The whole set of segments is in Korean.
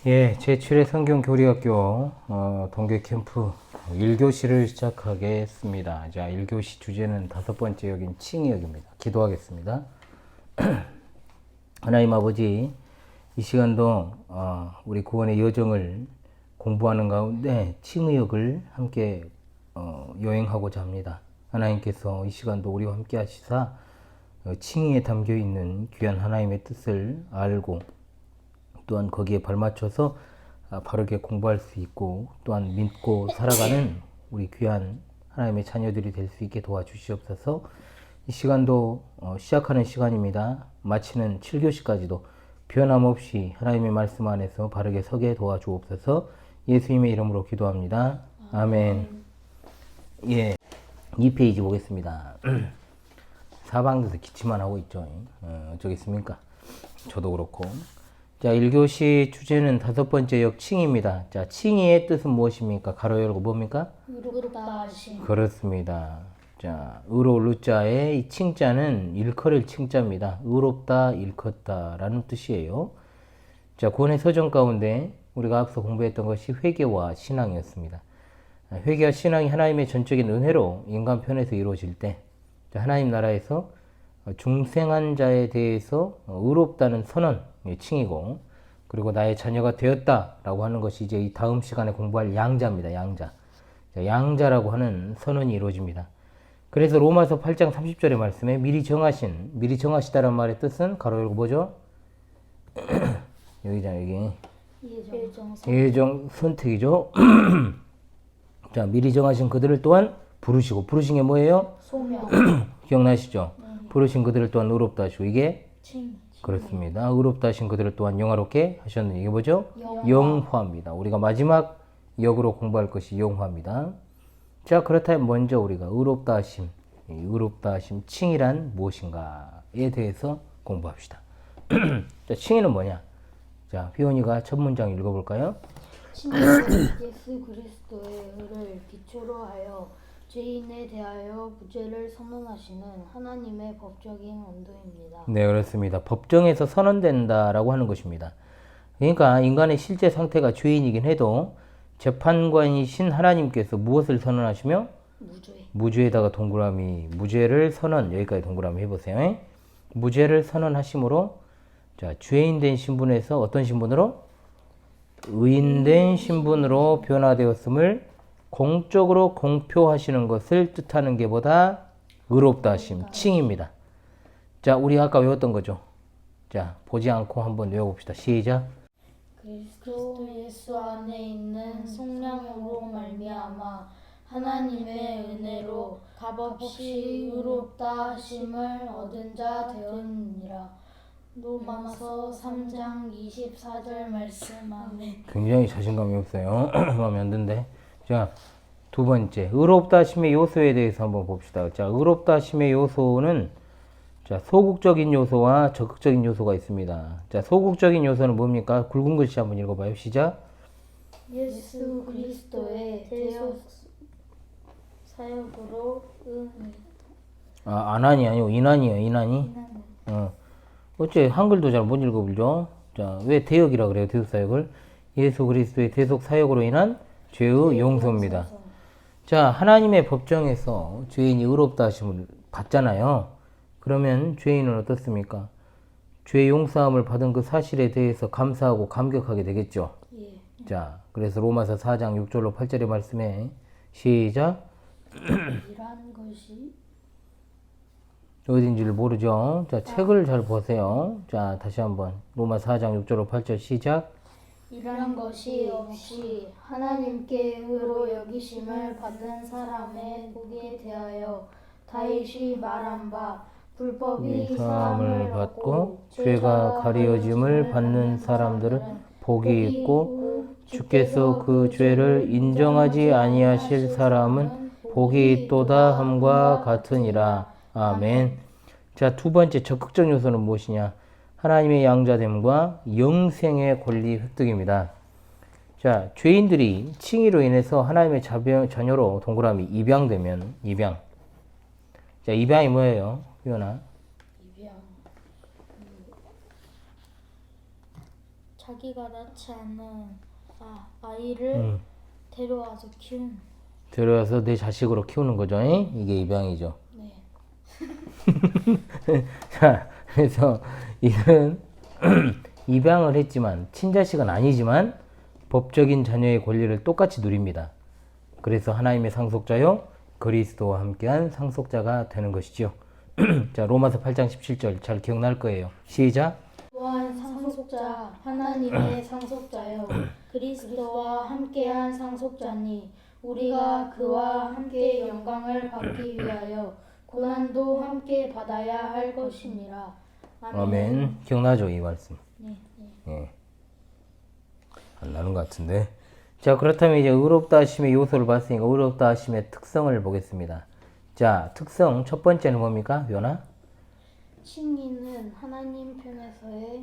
예, 제7회 성경교리학교 동계 캠프 1교시를 시작하겠습니다. 자, 1교시 주제는 다섯 번째 역인 칭의역입니다. 기도하겠습니다. 하나님 아버지, 이 시간도 우리 구원의 여정을 공부하는 가운데 칭의역을 함께 여행하고자 합니다. 하나님께서 이 시간도 우리와 함께 하시사 칭의에 담겨 있는 귀한 하나님의 뜻을 알고 또한 거기에 발맞춰서 바르게 공부할 수 있고 또한 믿고 살아가는 우리 귀한 하나님의 자녀들이 될 수 있게 도와주시옵소서. 이 시간도 시작하는 시간입니다. 마치는 7교시까지도 변함없이 하나님의 말씀 안에서 바르게 서게 도와주옵소서. 예수님의 이름으로 기도합니다. 아멘. 예, 2페이지 보겠습니다. 사방에서 기침만 하고 있죠. 어쩌겠습니까? 저도 그렇고. 자, 1교시 주제는 다섯 번째 역 칭의입니다. 자, 칭의의 뜻은 무엇입니까? 가로 열고 뭡니까? 의롭다 하심. 그렇습니다. 자, 의로울 자의 이 칭자는 일컬을 칭자입니다. 의롭다, 일컫다 라는 뜻이에요. 자, 구원의 서정 가운데 우리가 앞서 공부했던 것이 회개와 신앙이었습니다. 회개와 신앙이 하나님의 전적인 은혜로 인간 편에서 이루어질 때 하나님 나라에서 중생한 자에 대해서 의롭다는 선언, 칭이고, 그리고 나의 자녀가 되었다라고 하는 것이 이제 이 다음 시간에 공부할 양자입니다. 양자. 양자라고 하는 선언이 이루어집니다. 그래서 로마서 8장 30절의 말씀에 미리 정하시다란 말의 뜻은 가로 열고 뭐죠? 여기잖아, 여기. 예정 선택이죠. 자, 미리 정하신 그들을 또한 부르시고, 부르신 게 뭐예요? 소명. 기억나시죠? 부르신 그들을 또한 의롭다 하시고, 이게 칭. 그렇습니다. 의롭다 하신 그들을 또한 영화롭게 하셨느니 이게 뭐죠? 영화. 영화입니다. 우리가 마지막 역으로 공부할 것이 영화입니다. 자, 그렇다면 먼저 우리가 의롭다 하심 칭이란 무엇인가에 대해서 공부합시다. 자, 칭의는 뭐냐? 자, 휘원이가 첫 문장 읽어볼까요? 칭의는 예수 그리스도의 의를 기초로 하여 죄인에 대하여 무죄를 선언하시는 하나님의 법적인 원도입니다. 네, 그렇습니다. 법정에서 선언된다라고 하는 것입니다. 그러니까 인간의 실제 상태가 죄인이긴 해도 재판관이신 하나님께서 무엇을 선언하시며? 무죄. 무죄에다가 동그라미, 무죄를 선언, 여기까지 동그라미 해보세요. 무죄를 선언하심으로, 자, 죄인 된 신분에서 어떤 신분으로? 의인된 신분으로 변화되었음을 공적으로 공표하시는 것을 뜻하는 게 보다 의롭다 하심, 칭입니다. 자, 우리 아까 외웠던 거죠. 자, 보지 않고 한번 외워봅시다. 시작. 그리스도 예수 안에 있는 성령으로 말미암아 하나님의 은혜로 값없이 의롭다 하심을 얻은 자 되었느니라. 로마서 3장 24절 말씀. 아멘. 굉장히 자신감이 없어요. 마음에 안 든데. 자, 두 번째, 의롭다 하심의 요소에 대해서 한번 봅시다. 자, 의롭다 하심의 요소는 자, 소극적인 요소와 적극적인 요소가 있습니다. 자, 소극적인 요소는 뭡니까? 굵은 글씨 한번 읽어봐요. 시작. 예수 그리스도의 대속 사역으로 안한이 아니고 인한이에요. 인한이. 어째 한글도 잘 못 읽어보죠. 자, 왜 대역이라 그래요? 대속 사역을. 예수 그리스도의 대속 사역으로 인한 죄의 용서입니다. 자, 하나님의 법정에서 죄인이 의롭다 하심을 받잖아요. 그러면 죄인은 어떻습니까? 죄 용서함을 받은 그 사실에 대해서 감사하고 감격하게 되겠죠. 예. 자, 그래서 로마서 4장 6절로 8절의 말씀에 시작. 이란 것이 어딘지를 모르죠. 자, 책을 잘 보세요. 자, 다시 한번 로마서 4장 6절로 8절 시작. 이런 것이 없이 하나님께 의로 여기심을 받은 사람의 복에 대하여 다윗이 말한 바 불법이 사함을 받고 죄가 가려짐을 받는 사람들은 복이 있고 주께서 그 죄를 인정하지 아니하실 사람은 복이 있도다 함과 같으니라. 아멘. 자, 두 번째 적극적 요소는 무엇이냐? 하나님의 양자됨과 영생의 권리 획득입니다. 자, 죄인들이 칭의로 인해서 하나님의 자녀로 동그라미 입양되면 입양. 자, 입양이 뭐예요? 유연아. 입양 자기가 낳지 않은 아이를 데려와서 키운. 데려와서 내 자식으로 키우는 거죠. 이게 입양이죠. 네. 자, 그래서 이는 입양을 했지만 친자식은 아니지만 법적인 자녀의 권리를 똑같이 누립니다. 그래서 하나님의 상속자요 그리스도와 함께한 상속자가 되는 것이죠. 자, 로마서 8장 17절 잘 기억날 거예요. 시작. 또한 상속자 하나님의 상속자요 그리스도와 함께한 상속자니 우리가 그와 함께 영광을 받기 위하여 고난도 함께 받아야 할 것이니라. 아멘. 기억나죠 이 말씀? 네. 예. 안 나는 것 같은데. 자, 그렇다면 이제 의롭다 하심의 요소를 봤으니까 의롭다 하심의 특성을 보겠습니다. 자, 특성 첫 번째는 뭡니까? 요나? 칭의는 하나님 편에서의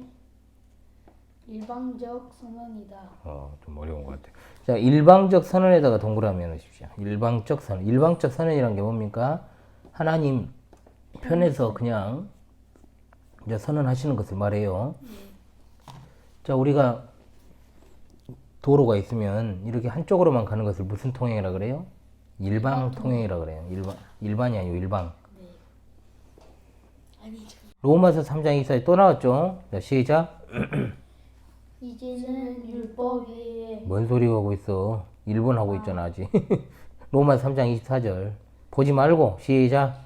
일방적 선언이다. 좀 어려운 것 같아요. 자, 일방적 선언에다가 동그라미 넣으십시오. 일방적 선언. 일방적 선언이란 게 뭡니까? 하나님 편에서 그냥 이제 선언하시는 것을 말해요. 자, 우리가 도로가 있으면 이렇게 한쪽으로만 가는 것을 무슨 통행이라 그래요? 일방 통행이라 그래요. 일반이 아니고 일방. 아니죠. 로마서 3장 24에 또 나왔죠? 자, 시작. 이제는 율법 위에 뭔 소리 하고 있어? 일본 하고 있잖아, 아직. 로마서 3장 24절. 보지 말고, 시작.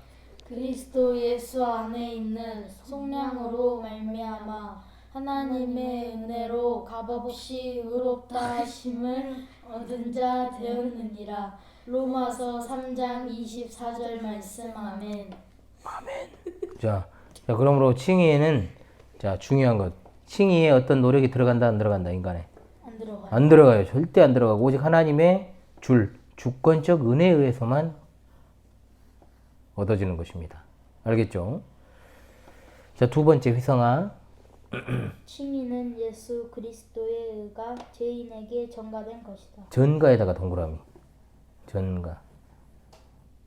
그리스도 예수 안에 있는 속량으로 말미암아 하나님의 은혜로 값없이 의롭다 하심을 얻은 자 되었느니라. 로마서 3장 24절 말씀. 아멘. 자, 그러므로 칭의에는, 자, 중요한 것. 칭의에 어떤 노력이 들어간다, 안 들어간다, 인간에? 안 들어가요. 안 들어가요. 절대 안 들어가고, 오직 하나님의 주권적 은혜에 의해서만 얻어지는 것입니다. 알겠죠? 자, 두 번째, 휘성아. 칭의는 예수 그리스도의 의가 죄인에게 전가된 것이다. 전가에다가 동그라미. 전가.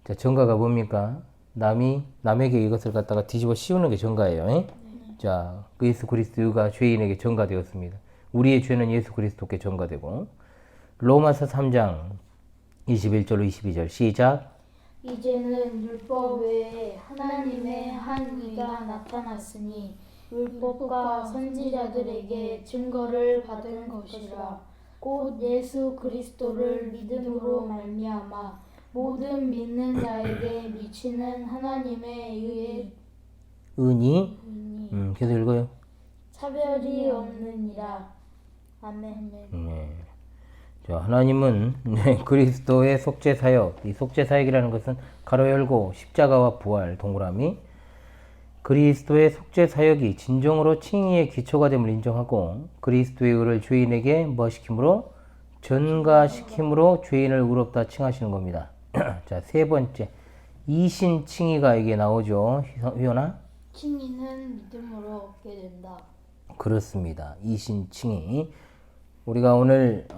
자, 전가가 뭡니까? 남에게 이것을 갖다가 뒤집어 씌우는 게 전가예요. 자, 그 예수 그리스도가 죄인에게 전가되었습니다. 우리의 죄는 예수 그리스도께 전가되고. 로마서 3장 21절로 22절 시작. 이제는 율법 외에 하나님의 한 의가 나타났으니 율법과 선지자들에게 증거를 받은 것이라. 곧 예수 그리스도를 믿음으로 말미암아 모든 믿는 자에게 미치는 하나님의 의의 은이 계속 읽어요. 차별이 없느니라. 아멘. 네. 자, 하나님은 그리스도의 속죄 사역, 이 속죄 사역이라는 것은 가로 열고 십자가와 부활 동그라미. 그리스도의 속죄 사역이 진정으로 칭의의 기초가 됨을 인정하고 그리스도의 의를 죄인에게 뭐 시킴으로? 전가시킴으로 죄인을 의롭다 칭하시는 겁니다. 자, 세 번째 이신 칭의가 이게 나오죠. 휘연아? 칭의는 믿음으로 얻게 된다. 그렇습니다. 이신 칭의. 우리가 오늘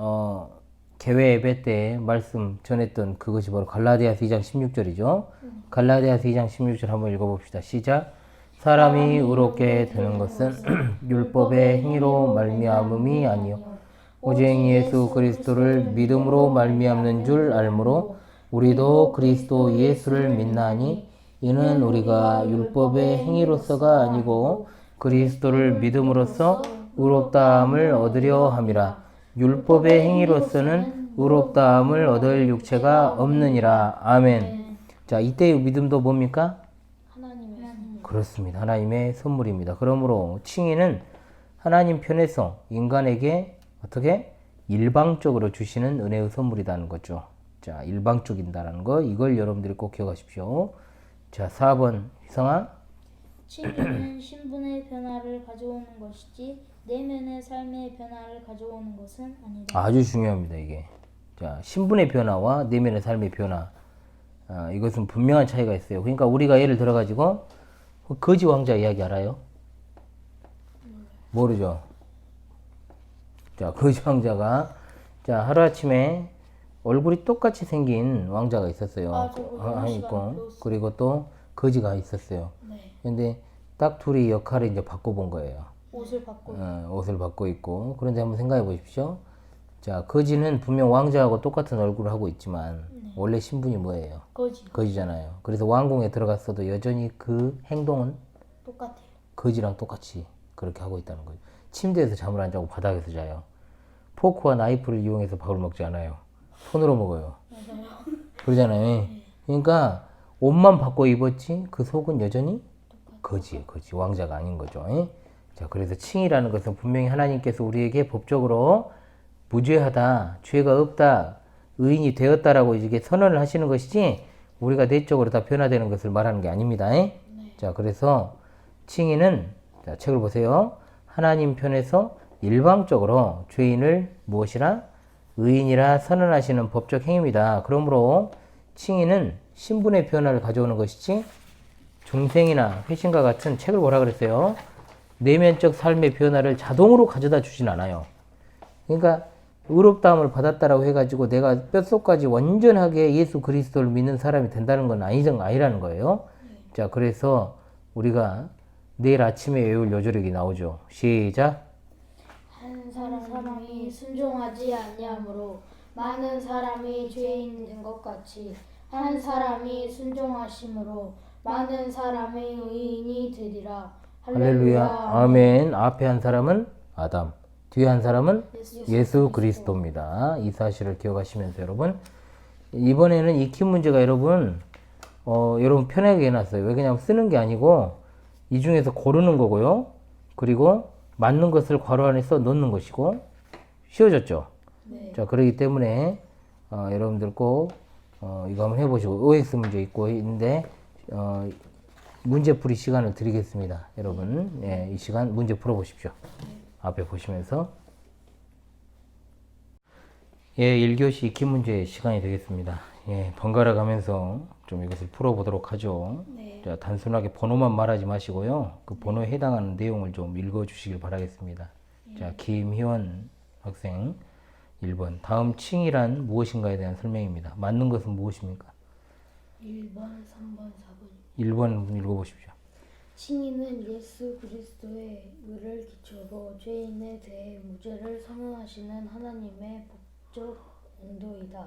개회 예배 때 말씀 전했던 그것이 바로 갈라디아서 2장 16절이죠. 갈라디아서 2장 16절 한번 읽어봅시다. 시작. 사람이 의롭게 되는 것은 율법의 행위로 말미암음이 아니요 오직 예수 그리스도를 믿음으로 말미암는 줄 알므로 우리도 그리스도 예수를 믿나니 이는 우리가 율법의 행위로서가 아니고 그리스도를 믿음으로써 의롭다함을 얻으려 함이라. 율법의 행위로서는 의롭다함을 얻을 육체가 없느니라. 아멘. 자, 이때의 믿음도 뭡니까? 하나님의 선물. 그렇습니다. 하나님의 선물입니다. 그러므로 칭의는 하나님 편에서 인간에게 어떻게? 일방적으로 주시는 은혜의 선물이라는 거죠. 자, 일방적인다는 거, 이걸 여러분들이 꼭 기억하십시오. 자, 4번 희성아. 칭의는 신분의 변화를 가져오는 것이지 내면의 삶의 변화를 가져오는 것은 아니다. 아주 중요합니다, 이게. 자, 신분의 변화와 내면의 삶의 변화. 이것은 분명한 차이가 있어요. 그러니까 우리가 예를 들어가지고 거지 왕자 이야기 알아요? 모르죠? 자, 거지 왕자가 자, 하루아침에 얼굴이 똑같이 생긴 왕자가 있었어요. 저거 있고, 그리고 또 거지가 있었어요. 네. 근데 딱 둘이 역할을 이제 바꿔본 거예요. 옷을 받고 옷을 받고 있고. 그런데 한번 생각해 보십시오. 자, 거지는 분명 왕자하고 똑같은 얼굴을 하고 있지만 원래 신분이 뭐예요? 거지 거지잖아요. 그래서 왕궁에 들어갔어도 여전히 그 행동은 똑같아요. 거지랑 똑같이 그렇게 하고 있다는 거죠. 침대에서 잠을 안 자고 바닥에서 자요. 포크와 나이프를 이용해서 밥을 먹지 않아요. 손으로 먹어요. 그러잖아요. 그러니까 옷만 바꿔 입었지 그 속은 여전히 거지예요. 거지. 왕자가 아닌 거죠. 자, 그래서 칭이라는 것은 분명히 하나님께서 우리에게 법적으로 무죄하다, 죄가 없다, 의인이 되었다라고 이렇게 선언을 하시는 것이지 우리가 내적으로 다 변화되는 것을 말하는 게 아닙니다. 자, 그래서 칭의는 자, 책을 보세요. 하나님 편에서 일방적으로 죄인을 무엇이라 의인이라 선언하시는 법적 행위입니다. 그러므로 칭의는 신분의 변화를 가져오는 것이지 중생이나 회심과 같은 책을 뭐라 그랬어요? 내면적 삶의 변화를 자동으로 가져다 주진 않아요. 그러니까 의롭다함을 받았다라고 해가지고 내가 뼛속까지 완전하게 예수 그리스도를 믿는 사람이 된다는 건 아니라는 거예요. 자, 그래서 우리가 내일 아침에 외울 요절력이 나오죠. 시작. 한 사람이 순종하지 아니하므로 많은 사람이 죄인 된 것 같이 한 사람이 순종하심으로 많은 사람의 의인이 되리라. 할렐루야. 아멘. 앞에 한 사람은 아담, 뒤에 한 사람은 예수 그리스도입니다. 이 사실을 기억하시면서 여러분, 이번에는 익힌 문제가 여러분 편하게 해놨어요. 왜 그냥 쓰는 게 아니고 이 중에서 고르는 거고요. 그리고 맞는 것을 괄호 안에 써 넣는 것이고 쉬워졌죠. 자, 그렇기 때문에 여러분들 꼭 이거 한번 해보시고 OX 문제 있고 있는데 문제풀이 시간을 드리겠습니다. 여러분, 이 시간 문제 풀어보십시오. 앞에 보시면서 1교시 익힌 문제 시간이 되겠습니다. 번갈아 가면서 좀 이것을 풀어보도록 하죠. 자, 단순하게 번호만 말하지 마시고요. 그 번호에 해당하는 내용을 좀 읽어주시길 바라겠습니다. 자, 김희원 학생 1번. 다음 칭이란 무엇인가에 대한 설명입니다. 맞는 것은 무엇입니까? 1번, 3번, 4번. 1번 읽어보십시오. 칭의는 예수 그리스도의 의를 기초로 죄인에 대해 무죄를 선언하시는 하나님의 법적 인도이다.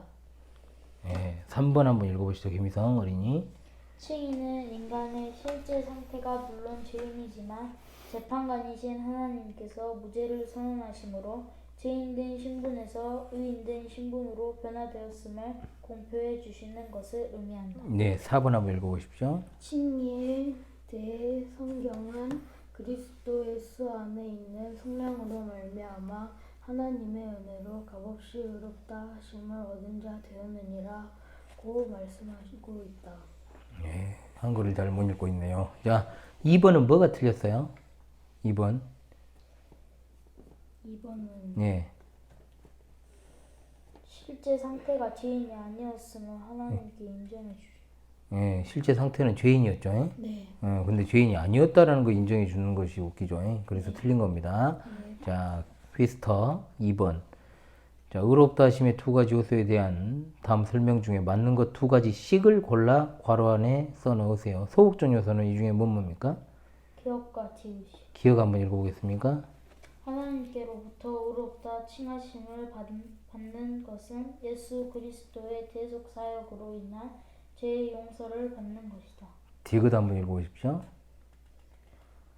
3번 한번 읽어보시죠. 김희성 어린이. 칭의는 인간의 실제 상태가 물론 죄인이지만 재판관이신 하나님께서 무죄를 선언하심으로 죄인된 신분에서 의인된 신분으로 변화되었음을 공표해 주시는 것을 의미한다. 네, 4번 한번 읽어보십시오. 칭의에 대해 성경은 그리스도 예수 안에 있는 성령으로 말미암아 하나님의 은혜로 값없이 의롭다 하심을 얻은 자 되었느니라고 말씀하시고 있다. 한글을 잘 못 읽고 있네요. 자, 2번은 뭐가 틀렸어요? 2번. 2번은 실제 상태가 죄인이 아니었음을 하나님께 인정해 주시오. 실제 상태는 죄인이었죠. 네. 근데 죄인이 아니었다라는 거 인정해 주는 것이 웃기죠. 그래서 틀린 겁니다. 자, 휘스터 2번. 자, 의롭다 하심의 두 가지 요소에 대한 다음 설명 중에 맞는 것 두 가지씩을 골라 괄호 안에 써 넣으세요. 소극적 요소는 이 중에 뭡니까? 기억과 지으시. 기억 한번 읽어보겠습니까? 하나님께로부터 의롭다 칭하심을 받는 것은 예수 그리스도의 대속 사역으로 인한 죄의 용서를 받는 것이다. 디귿 한번 읽어보십시오.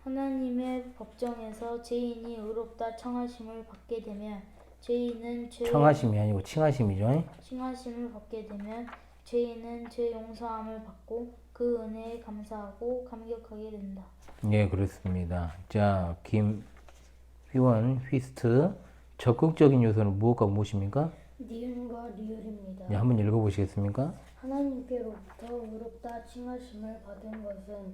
하나님의 법정에서 죄인이 의롭다 청하심을 받게 되면 죄인은 청하심이 아니고 칭하심이죠. 칭하심을 받게 되면 죄인은 죄 용서함을 받고 그 은혜에 감사하고 감격하게 된다. 예, 그렇습니다. 자, 김휘원 휘스트 적극적인 요소는 무엇과 무엇입니까? 니은과 리을입니다. 예, 한번 읽어보시겠습니까? 하나님께로부터 의롭다 칭하심을 받은 것은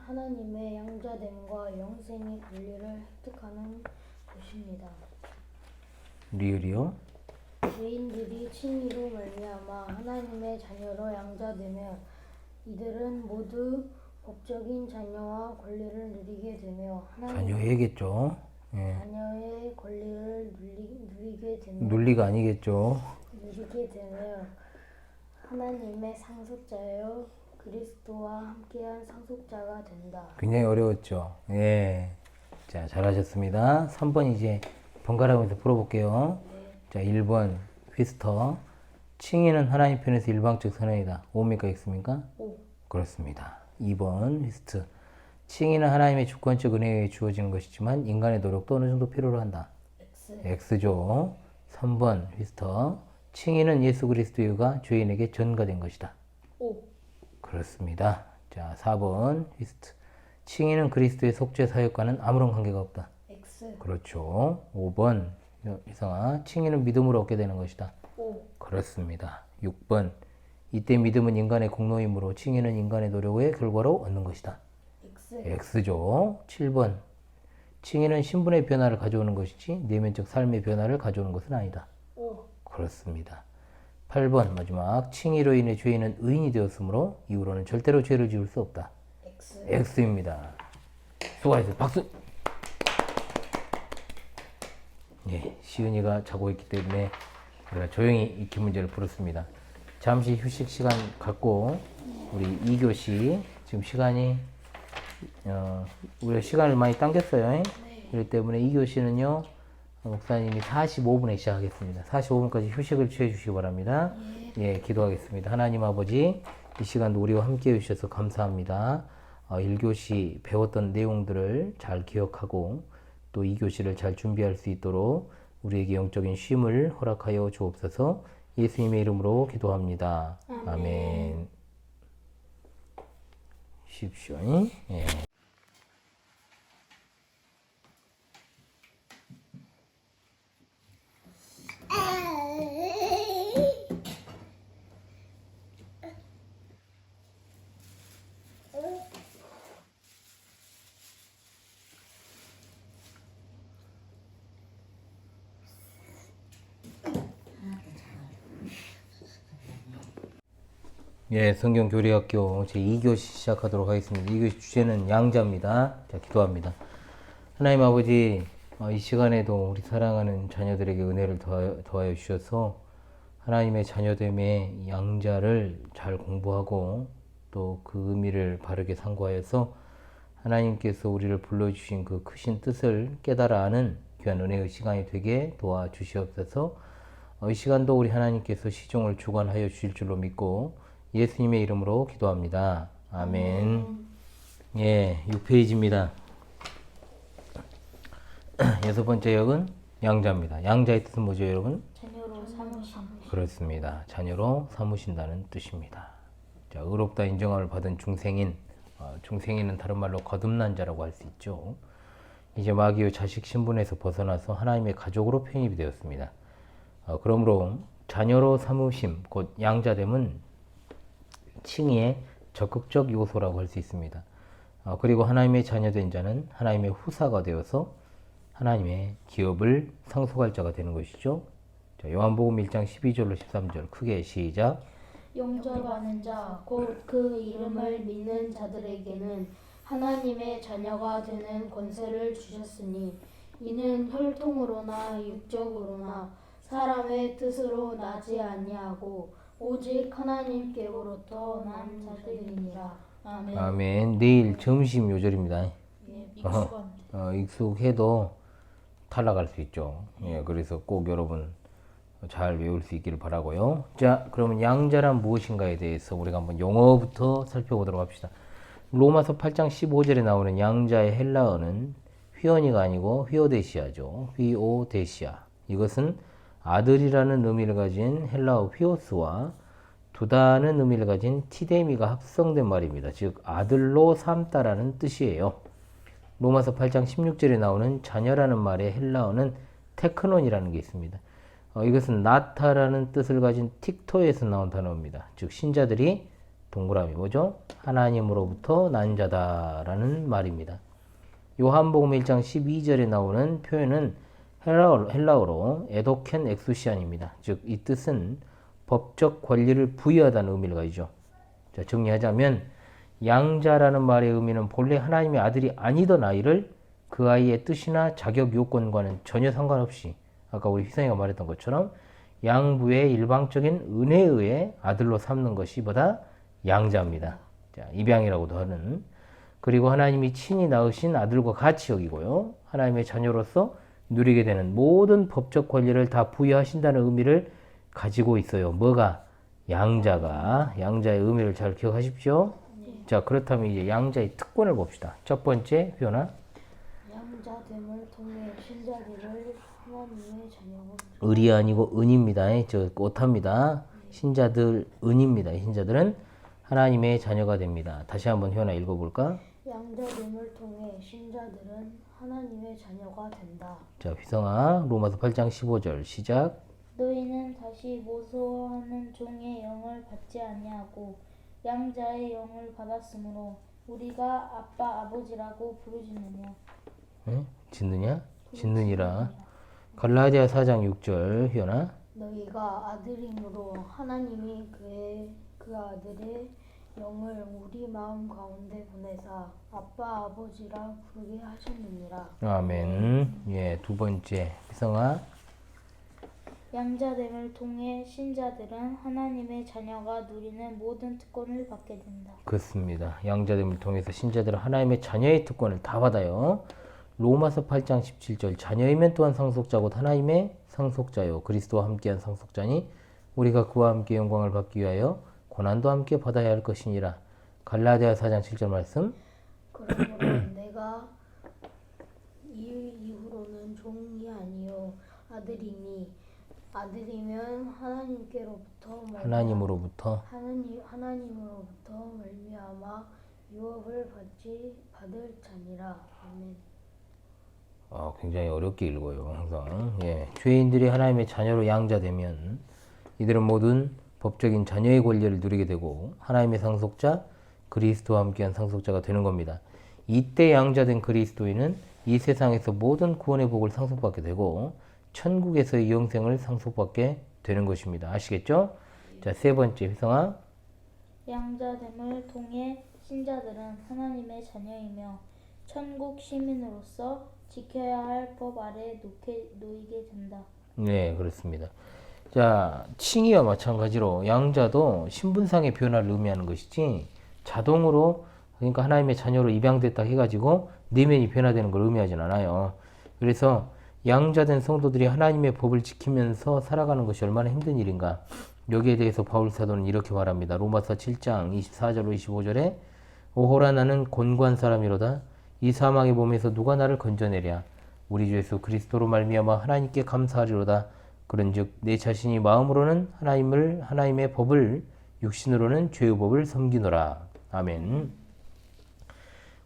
하나님의 양자됨과 영생의 권리를 획득하는 것입니다. 리을이요? 죄인들이 칭의로 말미암아 하나님의 자녀로 양자되며 이들은 모두 법적인 자녀와 권리를 누리게 되며 자녀해겠죠. 자녀의 권리를 누리게 되며 논리가 아니겠죠. 하나님의 상속자여 그리스도와 함께한 상속자가 된다. 굉장히 어려웠죠. 예. 자, 잘하셨습니다. 3번 이제 번갈아가면서 풀어볼게요. 자, 1번 휘스터. 칭의는 하나님 편에서 일방적 선언이다. O입니까 X입니까? O. 그렇습니다. 2번 휘스트. 칭의는 하나님의 주권적 은혜에 의해 주어지는 것이지만 인간의 노력도 어느 정도 필요로 한다. X. X죠. 3번 휘스터. 칭의는 예수 그리스도가 죄인에게 전가된 것이다. O. 그렇습니다. 자, 4번 휘스트. 칭의는 그리스도의 속죄 사역과는 아무런 관계가 없다. X. 그렇죠. 5번 이상아. 칭의는 믿음으로 얻게 되는 것이다. O. 그렇습니다. 6번 이때 믿음은 인간의 공로이므로 칭의는 인간의 노력의 결과로 얻는 것이다. X. X죠. 7번 칭의는 신분의 변화를 가져오는 것이지 내면적 삶의 변화를 가져오는 것은 아니다. O. 그렇습니다. 8번 마지막 칭의로 인해 죄인은 의인이 되었으므로 이후로는 절대로 죄를 지을 수 없다. X. X입니다. 수고하셨어요. 박수. 예, 시은이가 자고 있기 때문에 우리가 조용히 익히 문제를 풀었습니다. 잠시 휴식 시간 갖고 우리 2교시 지금 시간이 우리가 시간을 많이 당겼어요. 그렇기 때문에 2교시는요 목사님이 45분에 시작하겠습니다. 45분까지 휴식을 취해 주시기 바랍니다. 예, 기도하겠습니다. 하나님 아버지, 이 시간도 우리와 함께 해주셔서 감사합니다. 1교시 배웠던 내용들을 잘 기억하고 또 2교시를 잘 준비할 수 있도록 우리에게 영적인 쉼을 허락하여 주옵소서. 예수님의 이름으로 기도합니다. 아멘. 쉽시오. 예. 예, 성경교리학교 제2교시 시작하도록 하겠습니다. 2교시 주제는 양자입니다. 자, 기도합니다. 하나님 아버지, 이 시간에도 우리 사랑하는 자녀들에게 은혜를 더하여 주셔서 하나님의 자녀됨의 양자를 잘 공부하고 또 그 의미를 바르게 상고하여서 하나님께서 우리를 불러주신 그 크신 뜻을 깨달아 아는 귀한 은혜의 시간이 되게 도와주시옵소서. 이 시간도 우리 하나님께서 시종을 주관하여 주실 줄로 믿고 예수님의 이름으로 기도합니다. 아멘. 예, 6페이지입니다. 여섯 번째 역은 양자입니다. 양자의 뜻은 뭐죠, 여러분? 자녀로 삼으심. 그렇습니다. 자녀로 삼으신다는 뜻입니다. 자, 의롭다 인정함을 받은 중생인, 중생인은 다른 말로 거듭난 자라고 할 수 있죠. 이제 마귀의 자식 신분에서 벗어나서 하나님의 가족으로 편입이 되었습니다. 그러므로 자녀로 삼으심, 곧 양자됨은 칭의의 적극적 요소라고 할 수 있습니다. 그리고 하나님의 자녀된 자는 하나님의 후사가 되어서 하나님의 기업을 상속할 자가 되는 것이죠. 자, 요한복음 1장 12절로 13절 크게 시작. 영접하는 자, 곧 그 이름을 믿는 자들에게는 하나님의 자녀가 되는 권세를 주셨으니 이는 혈통으로나 육적으로나 사람의 뜻으로 나지 아니하고 오직 하나님께로부터 난 자들이니라. 아멘. 아멘. 내일 점심 요절입니다. 예, 익숙한데. 익숙해도 탈락할 수 있죠. 예, 그래서 꼭 여러분 잘 외울 수 있기를 바라고요. 자, 그러면 양자란 무엇인가에 대해서 우리가 한번 용어부터 살펴보도록 합시다. 로마서 8장 15절에 나오는 양자의 헬라어는 휘어니가 아니고 휘오데시아죠. 휘오데시아. 이것은 아들이라는 의미를 가진 헬라어 휘오스와 두다는 의미를 가진 티데미가 합성된 말입니다. 즉 아들로 삼다라는 뜻이에요. 로마서 8장 16절에 나오는 자녀라는 말의 헬라어는 테크논이라는 게 있습니다. 이것은 나타라는 뜻을 가진 틱토에서 나온 단어입니다. 즉 신자들이 동그라미 뭐죠? 하나님으로부터 난 자다라는 말입니다. 요한복음 1장 12절에 나오는 표현은 헬라어로 에도켄 엑수시안입니다. 즉 이 뜻은 법적 권리를 부여하다는 의미를 가지죠. 자, 정리하자면 양자라는 말의 의미는 본래 하나님의 아들이 아니던 아이를 그 아이의 뜻이나 자격 요건과는 전혀 상관없이 아까 우리 희성이가 말했던 것처럼 양부의 일방적인 은혜에 의해 아들로 삼는 것이 보다 양자입니다. 자, 입양이라고도 하는. 그리고 하나님이 친히 낳으신 아들과 같이 여기고요. 하나님의 자녀로서 누리게 되는 모든 법적 권리를 다 부여하신다는 의미를 가지고 있어요. 뭐가? 양자가. 양자의 의미를 잘 기억하십시오. 자, 그렇다면 이제 양자의 특권을 봅시다. 첫 번째, 표현아. 양자됨을 통해 신자들을 하나님의 자녀로 을이 아니고 은입니다. 저 오타입니다. 신자들 은입니다. 신자들은 하나님의 자녀가 됩니다. 다시 한번 효나 읽어볼까? 양자됨을 통해 신자들은 하나님의 자녀가 된다. 자, 휘성아 로마서 8장 15절 시작. 너희는 다시 모소하는 종의 영을 받지 아니하고 양자의 영을 받았으므로 우리가 아빠 아버지라고 부르짖느냐. 응? 짓느냐? 짓느니라. 갈라디아 4장 6절 효나. 너희가 아들임으로 하나님이 그 아들의 영을 우리 마음 가운데 보내사 아빠 아버지라 부르게 하셨느니라. 아멘. 예, 두 번째 휘성아. 양자됨을 통해 신자들은 하나님의 자녀가 누리는 모든 특권을 받게 된다. 그렇습니다. 양자됨을 통해서 신자들은 하나님의 자녀의 특권을 다 받아요. 로마서 8장 17절 자녀이면 또한 상속자 곧 하나님의 상속자요 그리스도와 함께한 상속자니 우리가 그와 함께 영광을 받기 위하여 고난도 함께 받아야 할 것이니라. 갈라디아 4장 7절 말씀. 그러므로 내가 이후로는 종이 아니요 아들이니 아들이면 하나님으로부터 말미암아 유업을 받을 자니라. 아멘. 굉장히 어렵게 읽어요. 항상. 예, 죄인들이 하나님의 자녀로 양자되면 이들은 모든 법적인 자녀의 권리를 누리게 되고 하나님의 상속자 그리스도와 함께한 상속자가 되는 겁니다. 이때 양자된 그리스도인은 이 세상에서 모든 구원의 복을 상속받게 되고 천국에서의 영생을 상속받게 되는 것입니다. 아시겠죠? 자, 세 번째 휘성아. 양자됨을 통해 신자들은 하나님의 자녀이며 천국 시민으로서 지켜야 할 법 아래 놓이게 된다. 네, 그렇습니다. 자, 칭의와 마찬가지로 양자도 신분상의 변화를 의미하는 것이지 자동으로 그러니까 하나님의 자녀로 입양됐다 해가지고 내면이 변화되는 걸 의미하진 않아요. 그래서 양자된 성도들이 하나님의 법을 지키면서 살아가는 것이 얼마나 힘든 일인가. 여기에 대해서 바울 사도는 이렇게 말합니다. 로마서 7장 24절로 25절에 오호라 나는 곤고한 사람이로다. 이 사망의 몸에서 누가 나를 건져내랴. 우리 주 예수 그리스도로 말미암아 하나님께 감사하리로다. 그런즉 내 자신이 마음으로는 하나님의 법을 육신으로는 죄의 법을 섬기노라. 아멘.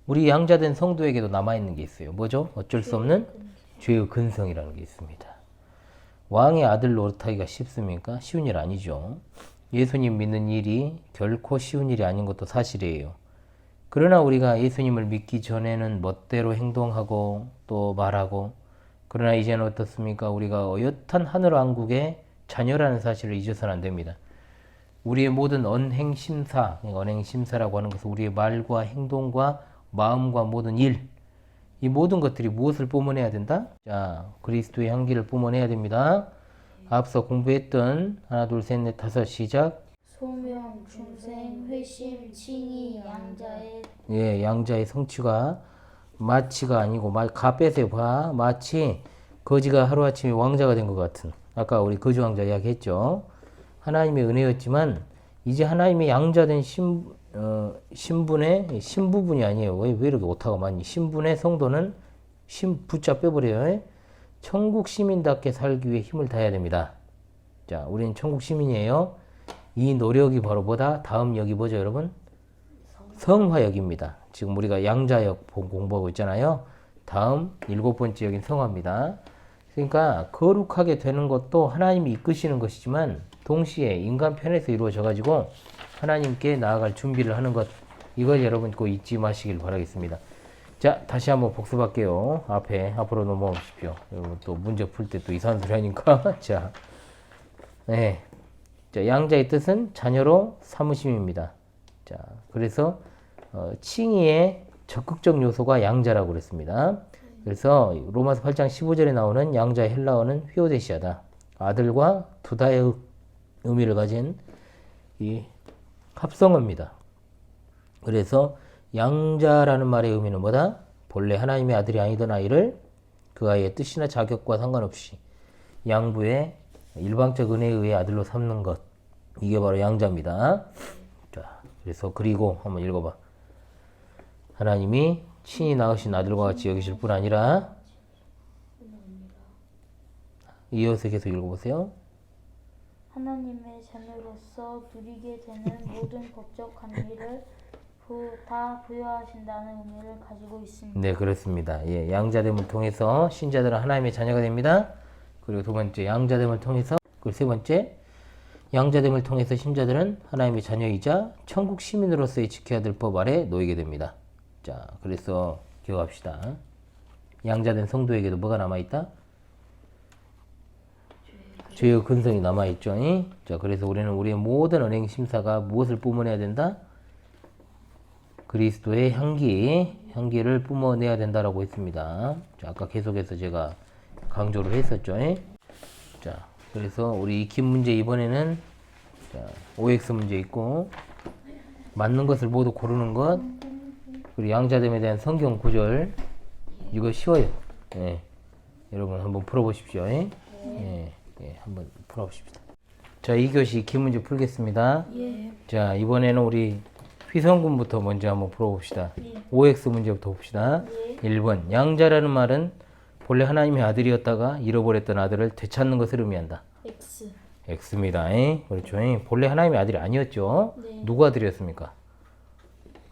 우리 양자된 성도에게도 남아있는 게 있어요. 뭐죠? 어쩔 수 없는 죄의 근성이라는 게 있습니다. 왕의 아들 노릇하기가 쉽습니까? 쉬운 일 아니죠. 예수님 믿는 일이 결코 쉬운 일이 아닌 것도 사실이에요. 그러나 우리가 예수님을 믿기 전에는 멋대로 행동하고 또 말하고 그러나 이제는 어떻습니까? 우리가 어엿한 하늘왕국의 자녀라는 사실을 잊어서는 안 됩니다. 우리의 모든 언행심사, 언행심사라고 하는 것은 우리의 말과 행동과 마음과 모든 일, 이 모든 것들이 무엇을 뿜어내야 된다? 자, 그리스도의 향기를 뿜어내야 됩니다. 앞서 공부했던 하나, 둘, 셋, 넷, 다섯 시작. 소명, 중생, 회심, 칭의, 양자의 성취가 마치가 아니고 가 빼세요. 봐. 마치 거지가 하루아침에 왕자가 된 것 같은. 아까 우리 거지 왕자 이야기했죠. 하나님의 은혜였지만 이제 하나님의 양자된 신부분이 아니에요. 왜 이렇게 오타가 많니? 신분의 성도는 부자 빼버려요. 천국 시민답게 살기 위해 힘을 다해야 됩니다. 자, 우리는 천국 시민이에요. 이 노력이 바로 뭐다? 다음 역이 뭐죠, 여러분? 성화역입니다. 지금 우리가 양자역 공부하고 있잖아요. 다음 7번째 역인 성화입니다. 그러니까 거룩하게 되는 것도 하나님이 이끄시는 것이지만 동시에 인간 편에서 이루어져 가지고 하나님께 나아갈 준비를 하는 것, 이걸 여러분 꼭 잊지 마시길 바라겠습니다. 자, 다시 한번 복습할게요. 앞으로 넘어오십시오. 여러분 또 문제 풀 때 또 이상한 소리 하니까. 자, 네. 자, 양자의 뜻은 자녀로 삼으심입니다. 자, 그래서 칭의의 적극적 요소가 양자라고 그랬습니다. 그래서 로마서 8장 15절에 나오는 양자의 헬라어는 휘오데시아다. 아들과 두다의 의미를 가진 이 합성어입니다. 그래서 양자라는 말의 의미는 뭐다? 본래 하나님의 아들이 아니던 아이를 그 아이의 뜻이나 자격과 상관없이 양부의 일방적 은혜에 의해 아들로 삼는 것. 이게 바로 양자입니다. 자, 그래서 그리고 한번 읽어봐. 하나님이 친히 낳으신 아들과 같이 여기실 뿐 아니라 이어서 계속 읽어보세요. 하나님의 자녀로서 누리게 되는 모든 법적 관리를 다 부여하신다는 의미를 가지고 있습니다. 네, 그렇습니다. 예, 양자됨을 통해서 신자들은 하나님의 자녀가 됩니다. 그리고 두 번째, 양자됨을 통해서, 그리고 세 번째, 양자됨을 통해서 신자들은 하나님의 자녀이자 천국 시민으로서의 지켜야 될 법 아래 놓이게 됩니다. 자, 그래서 기억합시다. 양자된 성도에게도 뭐가 남아있다? 죄의 근성이 남아있죠. 자, 그래서 우리는 우리의 모든 언행 심사가 무엇을 뿜어내야 된다? 그리스도의 향기를 뿜어내야 된다라고 했습니다. 자, 아까 계속해서 제가 강조를 했었죠. 자, 그래서 우리 익힌 문제 이번에는 자, OX 문제 있고 맞는 것을 모두 고르는 것 그리고 양자됨에 대한 성경 구절 이거 쉬워요. 예. 여러분 한번 풀어보십시오. 예, 한번 풀어보십시다. 자, 2교시 익힌 문제 풀겠습니다. 자, 이번에는 우리 휘성군부터 먼저 한번 풀어봅시다. OX 문제부터 봅시다. 1번 양자라는 말은 본래 하나님의 아들이었다가 잃어버렸던 아들을 되찾는 것을 의미한다. X. X입니다. 그렇죠. 본래 하나님의 아들이 아니었죠. 네. 누구 아들이었습니까?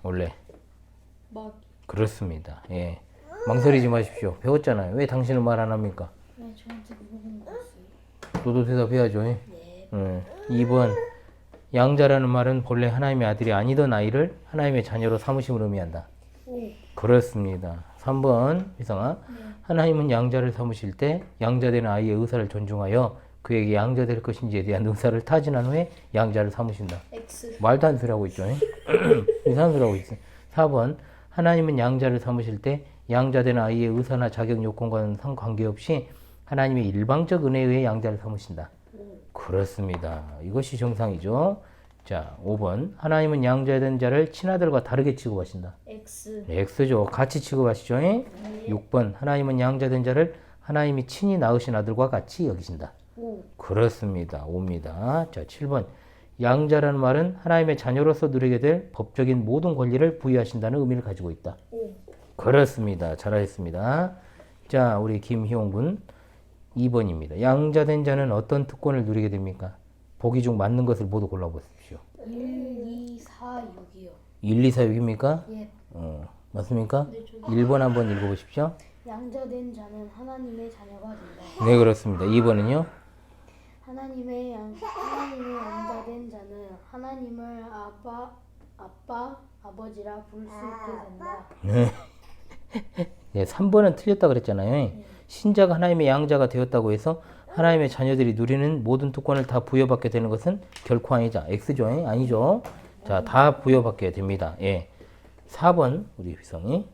원래. 막. 그렇습니다. 예. 망설이지 마십시오. 배웠잖아요. 왜 당신은 말 안 합니까? 네, 저한테 물어본 거 있어요. 너도 대답해야죠. 네. 2번 양자라는 말은 본래 하나님의 아들이 아니던 아이를 하나님의 자녀로 삼으심을 의미한다. 오. 그렇습니다. 3번 희성아. 하나님은 양자를 삼으실 때 양자되는 아이의 의사를 존중하여 그에게 양자될 것인지에 대한 의사를 타진한 후에 양자를 삼으신다. X. 말도 안 소리 하고 있죠. 이상한 소리 하고 있어요. 4번 하나님은 양자를 삼으실 때 양자된 아이의 의사나 자격 요건과는 상관계없이 하나님의 일방적 은혜에 의해 양자를 삼으신다. 그렇습니다. 이것이 정상이죠. 자, 5번 하나님은 양자된 자를 친아들과 다르게 취급하신다. X. X죠. 같이 취급하시죠. 6번 하나님은 양자된 자를 하나님이 친히 낳으신 아들과 같이 여기신다. 오. 그렇습니다. 5입니다. 자, 7번 양자라는 말은 하나님의 자녀로서 누리게 될 법적인 모든 권리를 부여하신다는 의미를 가지고 있다. 오. 그렇습니다. 잘하셨습니다. 자, 우리 김희용 군 2번입니다. 양자된 자는 어떤 특권을 누리게 됩니까? 보기 중 맞는 것을 모두 골라보십시오. 1, 2, 4, 6이요. 1, 2, 4, 6입니까? 예. 맞습니까? 네, 저도. 1번 한번 읽어보십시오. 양자된 자는 하나님의 자녀가 된다. 네, 그렇습니다. 2번은요? 하나님의 양자된 자는 하나님을 아버지라 부를 수 있게 된다. 네, 3번은 틀렸다 그랬잖아요. 신자가 하나님의 양자가 되었다고 해서 하나님의 자녀들이 누리는 모든 특권을 다 부여받게 되는 것은 결코 아니자. X죠? 아니죠? 자, 다 부여받게 됩니다. 예. 4번 우리 휘성이.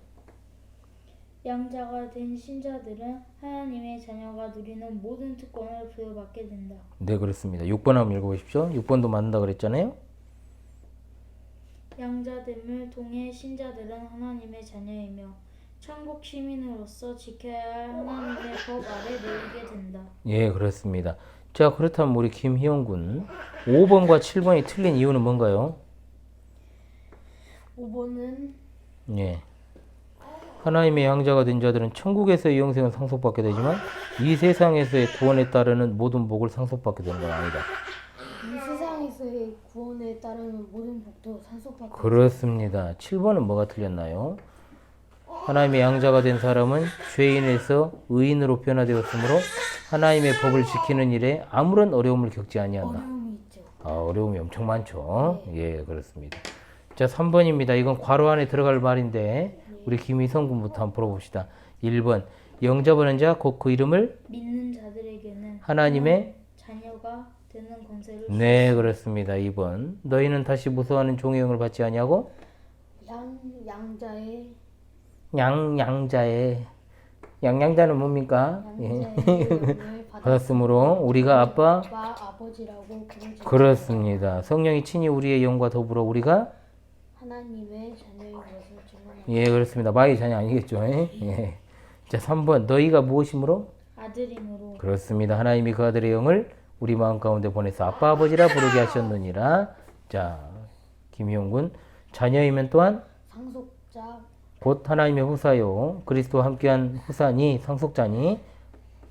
양자가 된 신자들은 하나님의 자녀가 누리는 모든 특권을 부여받게 된다. 네, 그렇습니다. 6번 한번 읽어보십시오. 6번도 맞는다 그랬잖아요. 양자됨을 통해 신자들은 하나님의 자녀이며 천국 시민으로서 지켜야 할 하나님의 법 아래 놓이게 된다. 예, 그렇습니다. 자, 그렇다면 우리 김희영 군 5번과 7번이 틀린 이유는 뭔가요? 5번은 예. 하나님의 양자가 된 자들은 천국에서의 영생은 상속받게 되지만 이 세상에서의 구원에 따르는 모든 복을 상속받게 되는 건 아니다. 이 세상에서의 구원에 따르는 모든 복도 상속받고 그렇습니다. 7번은 뭐가 틀렸나요? 하나님의 양자가 된 사람은 죄인에서 의인으로 변화되었으므로 하나님의 법을 지키는 일에 아무런 어려움을 겪지 아니한다. 어려움이 있죠. 어려움이 엄청 많죠. 예, 그렇습니다. 자, 3번입니다. 이건 괄호 안에 들어갈 말인데 우리 김희성 군부터 한번 풀어봅시다. 1번 영접하는 자 곧 그 이름을 믿는 자들에게는 하나님의 자녀가 되는 권세를 네, 그렇습니다. 2번 너희는 다시 무서워하는 종의 영을 받지 아니하고 양자의 양자는 뭡니까? 영을 받았으므로 우리가 아버지라고 부르지. 그렇습니다. 성령이 친히 우리의 영과 더불어 우리가 하나님의 자녀인 것을 예, 그렇습니다. 마귀의 자녀 아니겠죠? 예. 자, 3번. 너희가 무엇이므로? 아들이므로 그렇습니다. 하나님이 그 아들의 영을 우리 마음 가운데 보내서 아빠 아버지라 부르게 하셨느니라. 자, 김희용 자녀이면 또한 상속자. 곧 하나님의 후사요. 그리스도와 함께한 후사니 상속자니.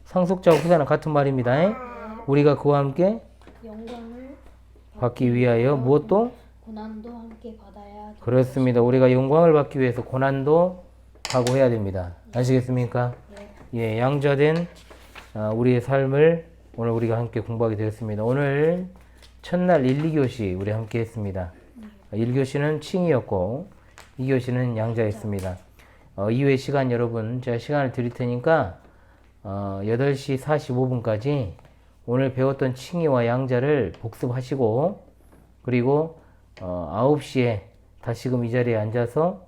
상속자와 후사는 같은 말입니다. 우리가 그와 함께 영광을 받기 위하여 무엇도? 고난도 함께 받아야 될 그렇습니다. 우리가 영광을 받기 위해서 고난도 각오해야 됩니다. 아시겠습니까? 예, 양자된 우리의 삶을 오늘 우리가 함께 공부하게 되었습니다. 오늘 첫날 1, 2교시 우리 함께 했습니다. 1교시는 칭이었고 2교시는 양자였습니다. 이후의 시간 여러분 제가 시간을 드릴 테니까 8시 45분까지 오늘 배웠던 칭의와 양자를 복습하시고 그리고 9시에 다시금 이 자리에 앉아서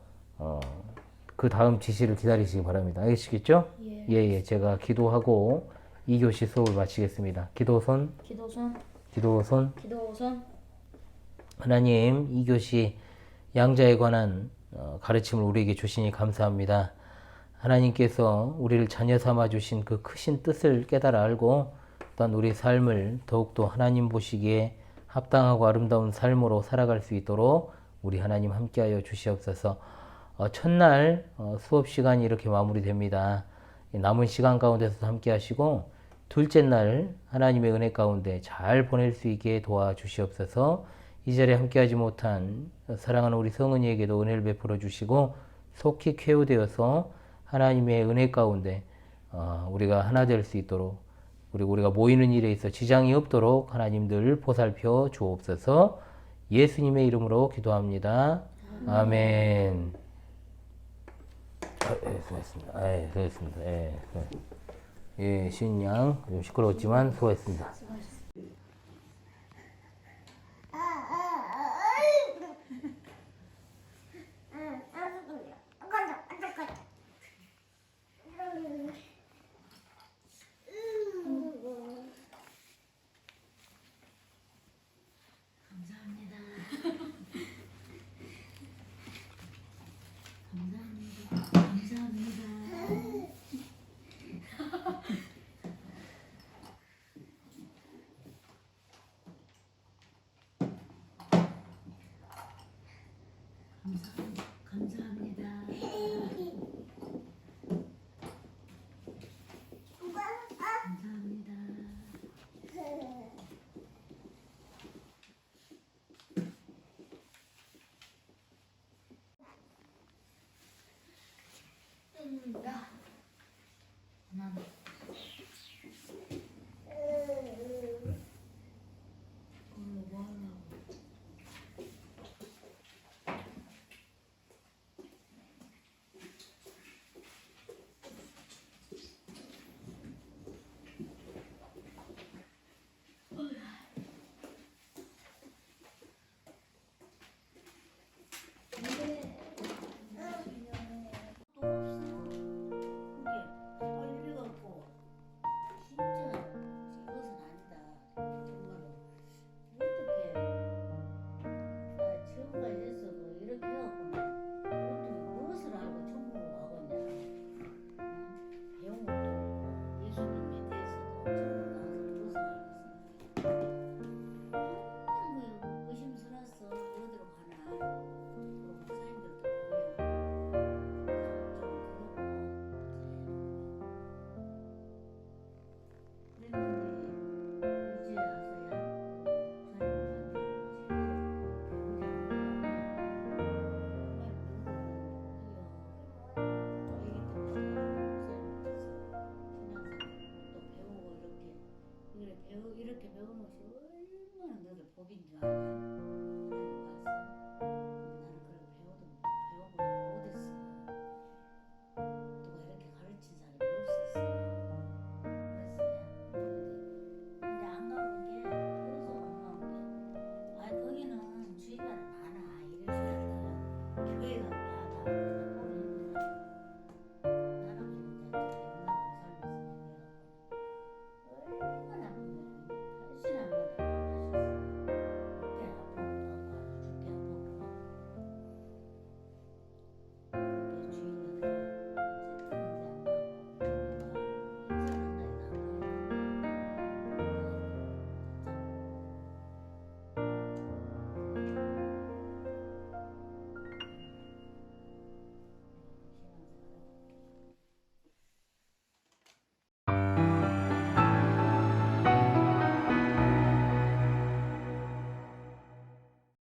그 다음 지시를 기다리시기 바랍니다. 아시겠죠? 예, 제가 기도하고 2교시 수업을 마치겠습니다. 기도손. 하나님 2교시 양자에 관한 가르침을 우리에게 주시니 감사합니다. 하나님께서 우리를 자녀 삼아 주신 그 크신 뜻을 깨달아 알고 또한 우리 삶을 더욱더 하나님 보시기에 합당하고 아름다운 삶으로 살아갈 수 있도록 우리 하나님 함께하여 주시옵소서. 첫날 수업 시간이 이렇게 마무리됩니다. 남은 시간 가운데서 함께 하시고 둘째 날 하나님의 은혜 가운데 잘 보낼 수 있게 도와주시옵소서. 이 자리에 함께하지 못한 사랑하는 우리 성은이에게도 은혜를 베풀어 주시고 속히 쾌유되어서 하나님의 은혜 가운데 우리가 하나 될 수 있도록 그리고 우리가 모이는 일에 있어 지장이 없도록 하나님들 보살펴 주옵소서. 예수님의 이름으로 기도합니다. 아멘. 수고했습니다. 수고했습니다. 예, 신양 좀 시끄러웠지만 수고했습니다. 감사합니다.